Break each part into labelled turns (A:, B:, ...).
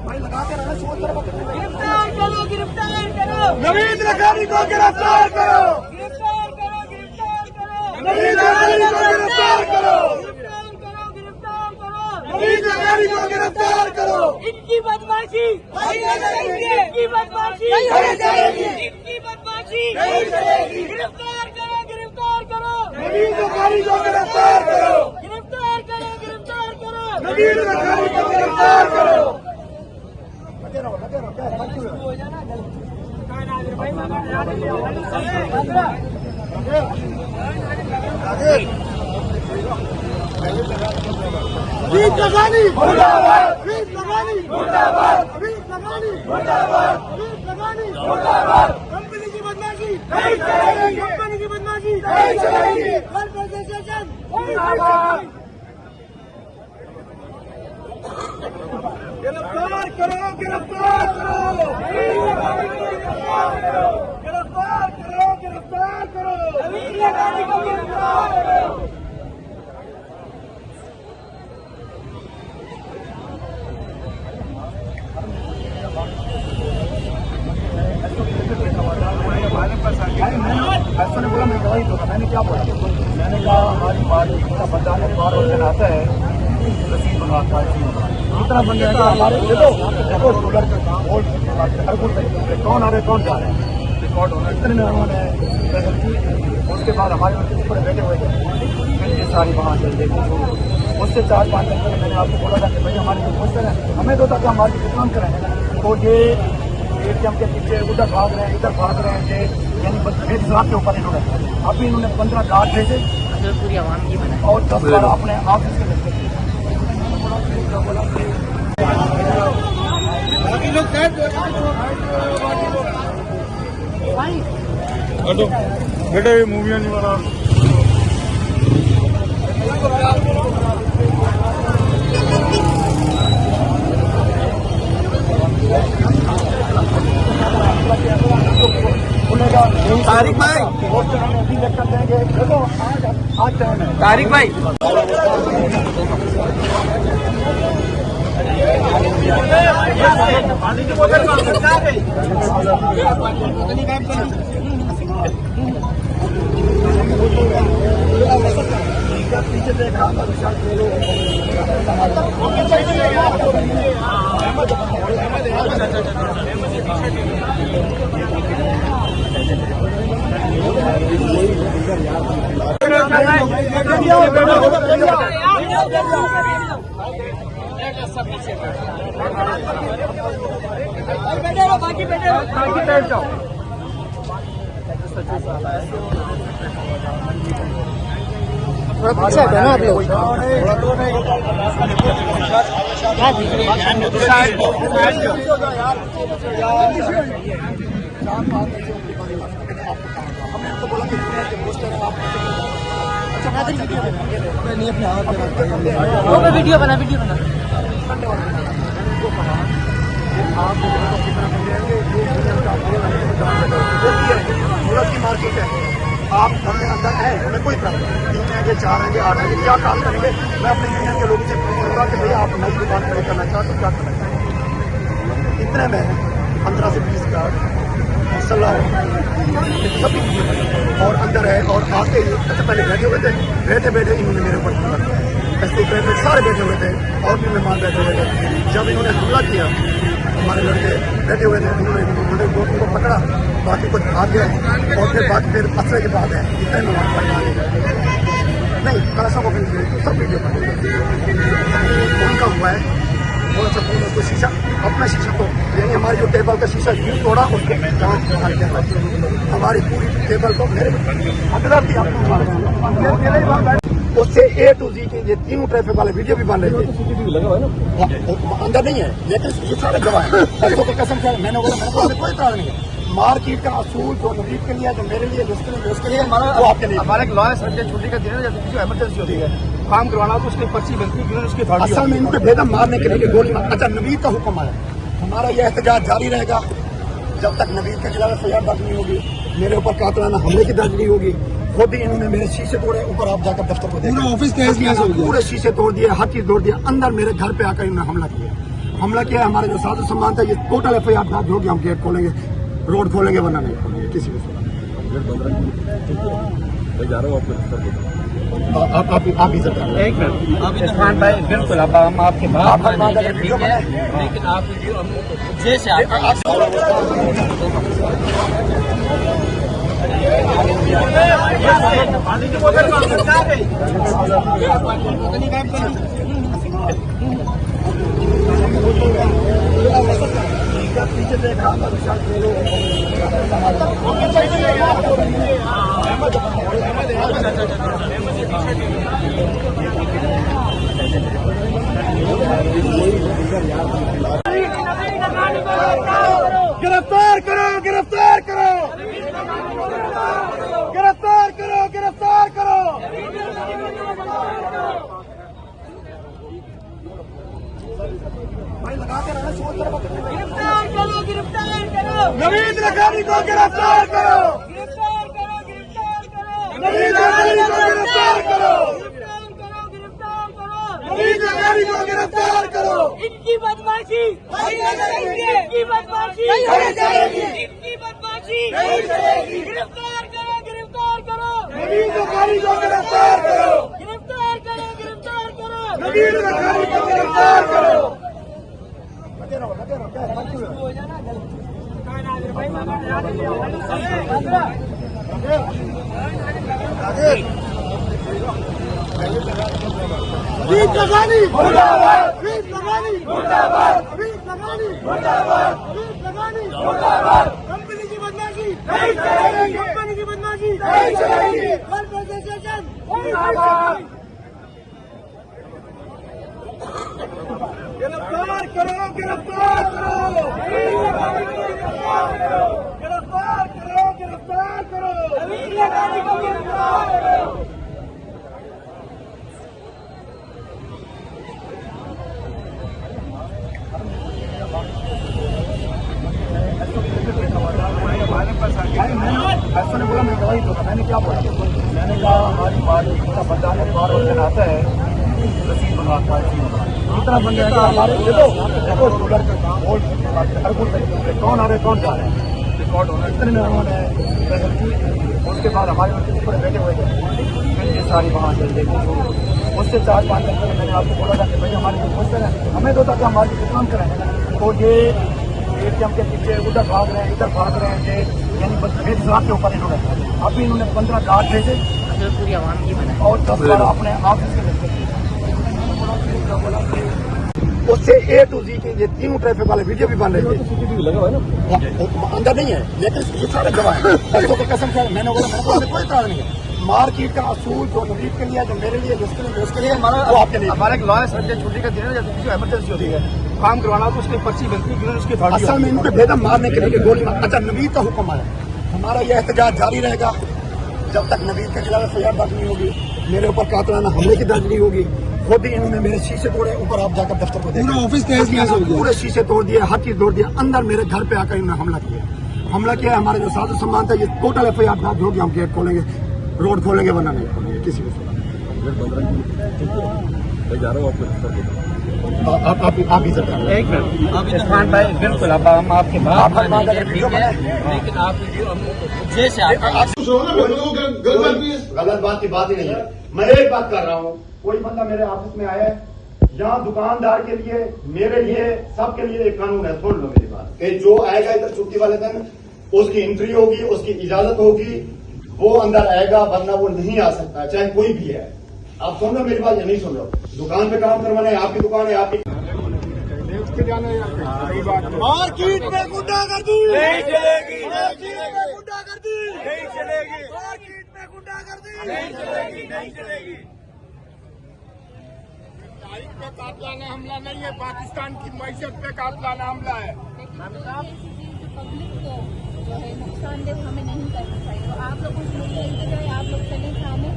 A: भाई लगाते रहना, सोच कर
B: गिरफ्तार करो, गिरफ्तार करो,
A: नवीद लखानी को गिरफ्तार करो,
B: गिरफ्तार करो, गिरफ्तार करो,
A: नवीद लखानी को गिरफ्तार करो,
B: गिरफ्तार करो, गिरफ्तार करो,
A: नवीद लखानी को गिरफ्तार करो।
B: इनकी बदमाशी नहीं चलेगी, इनकी बदमाशी
A: नहीं चलेगी,
B: इनकी बदमाशी
A: नहीं चलेगी।
B: गिरफ्तार करो, गिरफ्तार करो,
A: नवीद लखानी को गिरफ्तार करो,
B: गिरफ्तार करो, गिरफ्तार करो,
A: नवीद लखानी को गिरफ्तार करो। नवीद लखानी मुर्दाबाद, नवीद लखानी मुर्दाबाद, नवीद लखानी मुर्दाबाद, नवीद लखानी मुर्दाबाद। कंपनी की बदमाशी नहीं चलेगी, कंपनी की बदमाशी नहीं चलेगी। कॉर्पोरेशन मुर्दाबाद। गिरफ्तार करो, गिरफ्तार करो, गिरफ्तार करो, गिरफ्तार करो, गिरफ्तार करो,
B: नवीद लखानी को गिरफ्तार करो।
A: ऐसा ने बोला मैं गवाही दूंगा। मैंने क्या बोला? मैंने कहा हमारी पार्टी का बंदा ने बार बार आता है, रसीद मंगाता है, इतना बंदे हैं हमारे। देखो डॉलर का वोट हर कुछ कौन आ रहे कौन जा रहे हैं, रिकॉर्ड होना इतने में उन्होंने। उसके बाद हमारे ऊपर बैठे हुए थे, फिर ये सारी वहाँ चल गई। उससे 4-5 दिन पहले मैंने आपको बोला था कि भाई हमारी जो मुश्किल है, हमें तो था कि हमारी काम करें। तो ये एटीएम के पीछे उधर भाग रहे हैं, इधर भाग रहे थे, यानी बेहिसाब के ऊपर इन्होंने अभी इन्होंने 15 कार्ड भेजे
B: पूरी आवाम की बना
A: और 10 बार अपने ऑफिस के भेजे। बाकी लोग बेटा ये मूवियाँ नहीं बना।
C: तारिक भाई, तारिक भाई,
A: पीछे देखा
B: बाकी बैठे बैठ जाओ।
C: अच्छा है ना आप लोग।
B: वीडियो बना
A: सूरत की मार्केट है, आप हमने अंदर है, हमें कोई प्रॉब्लम नहीं है। 4 आएंगे 8 आएंगे, क्या काम करेंगे? मैं अपने यूनियन के लोगों से पूछूंगा कि भैया आप नई दुकान खड़ी करना चाहते हो, क्या करना चाहते? इतने में 15 से 20 का मसला सभी और अंदर है। और आते ही अच्छा पहले बैठे हुए थे, बैठे बैठे इन्होंने मेरे ऊपर हमला किया। ऐसे सारे बैठे हुए थे और भी मेहमान बैठे हुए थे। जब इन्होंने हमला किया, हमारे लड़के बैठे हुए थे, उन्होंने दो को पकड़ा, बाकी कुछ भाग गए और फिर असरे के बाद है इतने मेहमान नहीं पैसा को सब वीडियो उनका हुआ है। थोड़ा सा फोन उसको शीशा अपना शीशा तो यानी हमारी जो टेबल का शीशा यूं तोड़ा, उसके हमारी पूरी टेबल को मेरे उससे A to Z के ये तीनों ट्रैफिक वाले वीडियो भी बन रहे थे। अंदर नहीं है लेकिन ये सारे गवाह हैं। पैसों की कसम से मैंने बोला कोई इतराज नहीं है। मार्केट का असूल जो नवीद के लिए, जो मेरे लिए, जिसके लिए, उसके लिए, वो आपके लिए। हमारा एक लॉ है, संडे छुट्टी का दिन है, जब किसी इमरजेंसी होती है काम करवाना तो उसकी पर्ची बनती है, उसकी असल में इनको भेजा मारने के लिए गोली। अच्छा नवीद का हुक्म आया, हमारा यह एहतजाज जारी रहेगा जब तक नवीद के खिलाफ एफआईआर दर्ज नहीं होगी, मेरे ऊपर कातलाना हमले की दर्ज नहीं होगी। खुद ही इन्होंने मेरे शीशे तोड़े, ऊपर आप जाकर दफ्तर को देखा, पूरा ऑफिस पूरे शीशे तोड़ दिए, हर चीज तोड़ दिया। अंदर मेरे घर पे आकर इन्होंने हमला किया। हमला किया है, हमारे जो साधु सम्मान था ये टोटल FIR दर्ज होगी। हम गेट खोलेंगे, रोड खोलेंगे, वरना नहीं खोलेंगे किसी भी सूरत। आप ही सरकार
C: एक मिनट इरफान भाई, बिल्कुल अब हम आपके बात मानेंगे, ठीक है, लेकिन आप जैसे
A: पीछे देखा गिरफ्तार करो, गिरफ्तार करो, गिरफ्तार करो, गिरफ्तार करो। भाई लगाते रहना,
B: गिरफ्तार करो, गिरफ्तार करो,
A: नवीद लखानी को गिरफ्तार करो,
B: गिरफ्तार करो, गिरफ्तार करो,
A: नवीद लखानी को गिरफ्तार करो,
B: गिरफ्तार करो, गिरफ्तार करो,
A: नवीद लखानी को गिरफ्तार करो।
B: इनकी बदमाशी नहीं चलेगी, इनकी बदमाशी नहीं चलेगी, इनकी बदमाशी नहीं चलेगी। गिरफ्तार करो, गिरफ्तार करो,
A: नवीद लखानी को गिरफ्तार करो,
B: गिरफ्तार करो, गिरफ्तार करो,
A: नवीद लखानी को गिरफ्तार करो। लगे रहो, लगे रहो, क्या है? वीर लगानी मुर्दाबाद, वीर लगानी मुर्दाबाद, वीर लगानी मुर्दाबाद, वीर लगानी मुर्दाबाद। कंपनी की बदमाशी नहीं चलेगी, कंपनी की बदमाशी नहीं चलेगी। कॉर्पोरेशन मुर्दाबाद। गिरफ्तार करो, गिरफ्तार करो, गिरफ्तार करो, गिरफ्तार करो,
B: वीर लगानी को गिरफ्तार करो।
A: ऐसा ने बोला मैं गवाही दूंगा। मैंने क्या बोला? मैंने कहा हमारी पार्टी का बचाने बार और आता है रसीद मंगा इतना बन जाएगा हमारे। देखो देखो डॉलर का वोट कौन आ रहे कौन जा रहे हैं रिकॉर्ड होना। इतने में उन्होंने उसके बाद हमारे ऊपर बैठे हुए थे, फिर ये सारी वहाँ चल देखी। उससे 4-5 दिन पहले मैंने आपको बोला था कि भाई हमारे जो पोस्टर है हमें तो था कि हमारे जो काम करें, तो ये ATM के पीछे उधर भाग रहे हैं, इधर भाग रहे हैं, यानी बेतलाक के ऊपर इन्होंने अभी 15 कार्ड भेजे और 10 अपने ऑफिस के भेजे। उससे A to Z के ये तीनों ट्रैफिक वाले वीडियो भी बन रहे थे। अंदर नहीं है लेकिन ये सारे गवाह हैं। तो कसम से मैंने बोला कोई इतराज नहीं है। मार्केट का असूल जो नवीद के लिए, जो मेरे लिए, जिसके लिए, उसके लिए, वो आपके लिए।
C: हमारा एक लॉ है, संडे छुट्टी का दिन है, जब किसी इमरजेंसी होती है काम करवाना तो उसकी पर्ची बनती है, उसकी
A: असल में इन्होंने भेजा मारने के लिए गोली। अच्छा नवीद का हुक्म आया, हमारा यह एहतजाज जारी रहेगा जब तक नवीद के खिलाफ FIR दर्ज नहीं होगी, मेरे ऊपर कातलाना हमले की दर्ज नहीं होगी। खुद ही इन्होंने मेरे शीशे तोड़े, ऊपर आप जाकर दफ्तर को देखा, ऑफिस पूरे शीशे तोड़ दिए, हर चीज तोड़ दिया। अंदर मेरे घर पे आकर इन्होंने हमला किया। हमारे जो साधु सम्मान था ये टोटल FIR दर्ज होगी। हम गेट खोलेंगे, रोड खोलेंगे, वरना नहीं खोलेंगे किसी भी सूरत। आप ही सरकार
C: एक मिनट इरफान भाई, बिल्कुल अब हम आपके बात मानेंगे, ठीक है, लेकिन आप जैसे
A: गलत बात की बात ही नहीं है। मैं एक बात कर रहा हूँ, कोई बंदा मेरे ऑफिस में आया है, यहाँ दुकानदार के लिए, मेरे लिए, सबके लिए एक कानून है। सुन लो मेरी बात कि जो आएगा इधर छुट्टी वाले दिन उसकी एंट्री होगी, उसकी इजाजत होगी, वो अंदर आएगा, वरना वो नहीं आ सकता, चाहे कोई भी है। आप सुन रहे मेरी बात या नहीं सुन रहे? दुकान पे काम करवाना है, आपकी दुकान है, आपकी मार्केट में गुंडागर्दी नहीं चलेगी, मार्केट में गुंडागर्दी नहीं चलेगी, मार्केट में गुंडागर्दी नहीं चलेगी, नहीं चलेगी।
D: तारीख पे कातलाना हमला नहीं है, पाकिस्तान की मैशत पे कातलाना हमला है।
E: पब्लिक को जो है नुकसानदेह हमें नहीं करना चाहिए। तो आप लोगों से मेरी यही है, आप लोग चले थाने,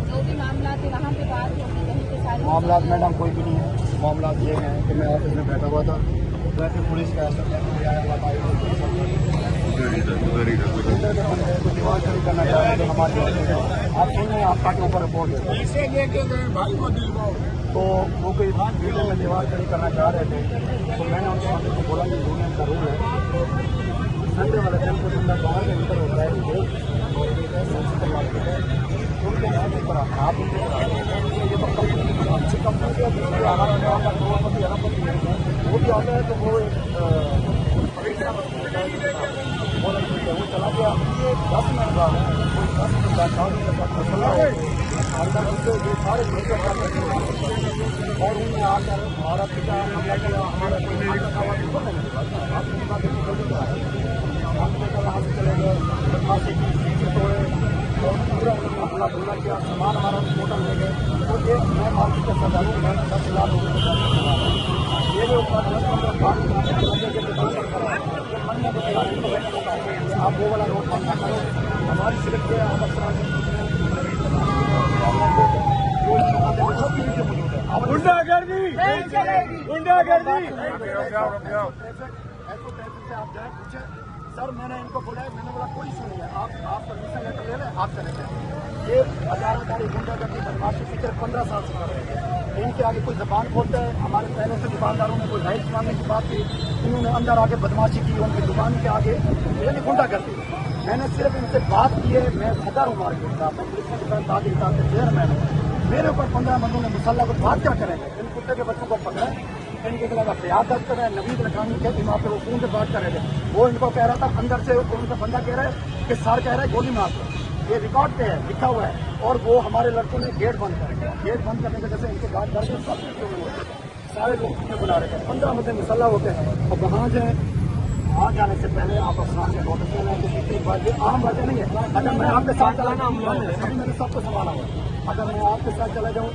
E: जो भी मामला थे वहाँ पे बात होगी, वहीं पे सारी
A: मामला मैडम कोई भी नहीं है। मामला ये है कि मैं ऑफिस में बैठा हुआ था, ट्रैफिक पुलिस का करना चाह रहे थे हमारे। आप सुन रहे हैं, आपका के ऊपर रिपोर्ट है।
D: इसे लेके गए भाई को दिलवाओ।
A: तो वो कोई वीडियो में दीवार खड़ी करना चाह रहे थे, तो मैंने उनके सामने को बोला कि यूनियन का रूल है, संडे वाले दिन को बंदा बाहर में इंटर होता है, उनके नाम पर आप ये तो अच्छी कंपनी के अरबपति है, वो भी आता है तो वो वो चला गया 10 मिनट बाद वो 10 मिनट बाद अंदर उनसे ये सारे और उन्हें आकर हमारा पिता हमला किया, हमारा कोई हम चले गए, तोड़े और पूरा हमला भूला किया, सामान हमारा होटल ले गए। तो ये मैं मार्केट का सजाऊँ, मैं 10 लाख रुपये का ये जो आप वो वाला रोड बंद करो, हमारी सिर्फ
B: गुंडागर्दी गुंडागर्दी
A: से आप जाए पूछे सर, मैंने इनको बोला है, मैंने बोला कोई इशू नहीं है, आप परमिशन लेटर ले लें, आप चले जाए। ये हजारों गाड़ी गुंडागर्दी बदमाशी पिछले 15 साल से कर रहे हैं, इनके आगे कोई जबान खोलता है। हमारे पहले से दुकानदारों ने कोई राइट मांगने की बात की, इन्होंने अंदर आके बदमाशी की उनकी दुकान के आगे, यानी गुंडागर्दी। मैंने सिर्फ इनसे बात की है, मैं सदर हूँ मार्केट का, मैं पुलिस के चेयरमैन हूँ, मेरे ऊपर 15 बंदों ने मुसल्ला को बात क्या करेंगे, इन कुत्ते के बच्चों को पकड़े, इनके खिलाफ एफआईआर दर्ज कर रहे हैं। नवीद लखानी के वहाँ पे वो फोन से बात कर रहे थे, वो इनको कह रहा था अंदर से, उनका बंदा कह रहा है कि सर कह रहा है गोली मार दो, ये रिकॉर्ड पे है, लिखा हुआ है। और वो हमारे लड़कों ने गेट बंद कर दिया, गेट बंद करने की वजह से इनके गार्ड डर गए, सारे लोग बुला रहे थे, 15 बंदे मुसल्ला होते हैं। और वहाँ जो है वहाँ जाने से पहले आप अफसरान के नोटिस में किसी बात, ये आम बातें नहीं है। अगर मैं आपके साथ चला जाऊँ, मैंने सबको संभाला हुआ, अगर मैं आपके साथ चला जाऊँ,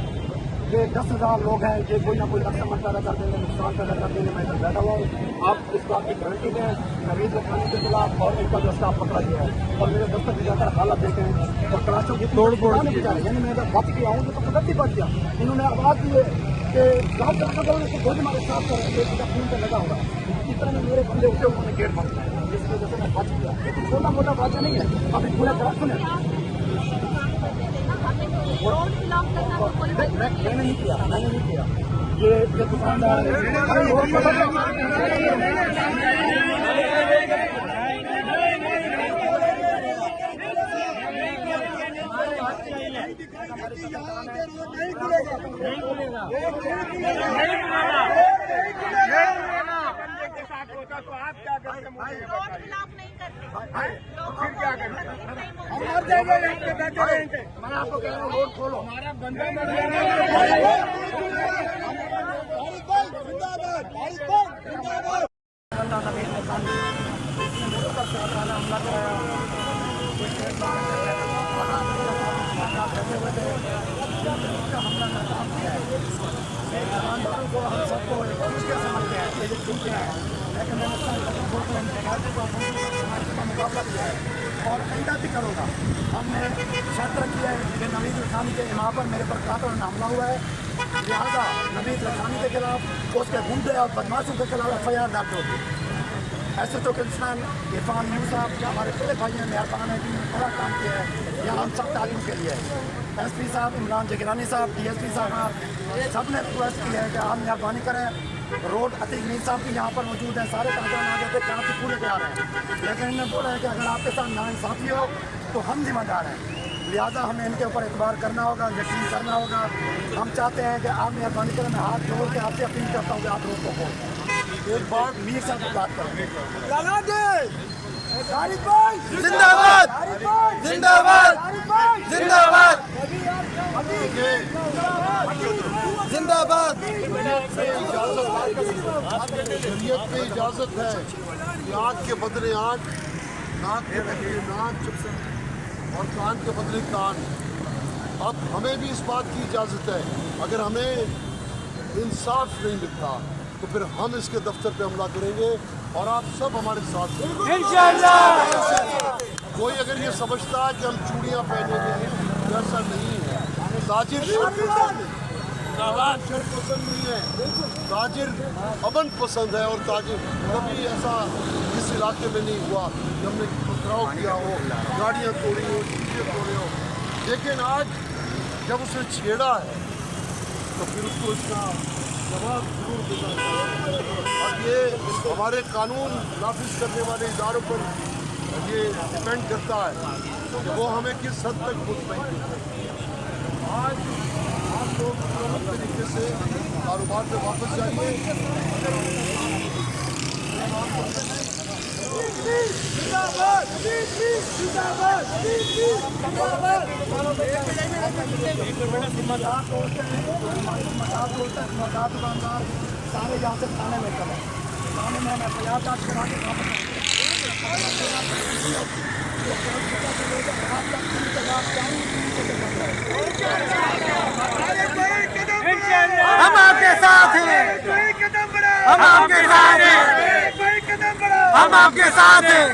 A: ये 10,000 लोग हैं, ये कोई ना कोई रकम पैदा कर देंगे, नुकसान पैदा कर देंगे, मैं इधर बैठा हुआ हूँ। आप इस बात की गारंटी दें नवीद लखानी के खिलाफ, और इनका जो स्टाफ पकड़ा गया है, और मेरे दफ्तर में जाकर हालत देखें और तलाशों की तोड़ फोड़ नहीं जा रही, यानी मैं अगर बच गया हूँ तो गलती बच गया। इन्होंने आवाज दी है कि गाँव के खुद हमारे साथ करें, खून पे लगा होगा, इस तरह में मेरे बंदे उठे, उन्होंने गेट बंद किया, जिसकी वजह से मैं बच गया। छोटा मोटा बात नहीं है, अभी पूरा तरह सुने मैंने नहीं किया, ये दुकानदार
D: तो आप क्या करते
E: नहीं करते,
D: फिर क्या करते?
E: हम
D: मर जाएंगे, यहाँ पे बैठे रहेंगे।
A: मैं आपको कह रहा हूँ रोड खोलो,
D: हमारा बंदा मर
A: को हम सबको मुश्किल समझते हैं, ये ठीक है, लेकिन मैंने मुकाबला किया है और आइंदा भी करूँगा। हमने शर्त रखी है कि नवीद लखानी के इमाम पर मेरे पर कातल हमला हुआ है, लिहाजा नवीद लखानी के खिलाफ, उसके गुंडे और बदमाशों के खिलाफ एफआईआर दर्ज होगी। ऐसे तो किसान इरफान न्यू साहब हमारे बड़े भाई हैं, मेहरबान है, बड़ा काम किया है, यहाँ हम सब तालीम के लिए एसपी साहब इमरान जगरानी साहब, डीएसपी साहब, सब ने रिक्वेस्ट की है कि आप मेहरबानी करें। रोड अतीक मीर साहब भी यहाँ पर मौजूद हैं, सारे कागजात आ गए थे, यहाँ से पूरे तैयार हैं, लेकिन इन्होंने बोला है कि अगर आपके साथ नाइंसाफ़ी हो तो हम जिम्मेदार हैं, लिहाजा हमें इनके ऊपर एतबार करना होगा, यकीन करना होगा। हम चाहते हैं कि आप मेहरबानी करें, मैं हाथ जोड़ के आपसे अपील करता हूँ कि आप रोड को खोलें। एक बार मीर साहब की बात करेंगे,
F: जिंदाबाद जिंदाबाद जिंदाबाद जिंदाबाद।
G: शरीयत में इजाजत है कि आँख के बदले आँख, नाक के बदले नाक और कान के बदले कान। अब हमें भी इस बात की इजाज़त है, अगर हमें इंसाफ नहीं मिलता तो फिर हम इसके दफ्तर पे हमला करेंगे और आप सब हमारे साथ हैं। कोई अगर ये समझता है कि हम चूड़ियाँ पहनेंगे तो ऐसा नहीं है। ताजिर पसंद नहीं है, ताजिर अमन पसंद है, और ताजिर कभी ऐसा इस इलाके में नहीं हुआ कि हमने पथराव किया हो, गाड़ियाँ तोड़ी हो, चीज़ें तोड़ी हो। लेकिन आज जब उसने छेड़ा है तो फिर उसको इसका जवाब जरूर देना चाहिए। और ये हमारे कानून नाफिज करने वाले इदारों पर ये डिपेंड करता है कि वो हमें किस हद तक मुतमईन करते हैं। आज आप लोग प्रमुख तरीके से कारोबार पे वापस जाइए।
A: सारे यहाँ से थाने में चले, थाने में मैं 50 करा के
F: हम आपके साथ हैं, हम आपके साथ हैं, हम आपके साथ हैं।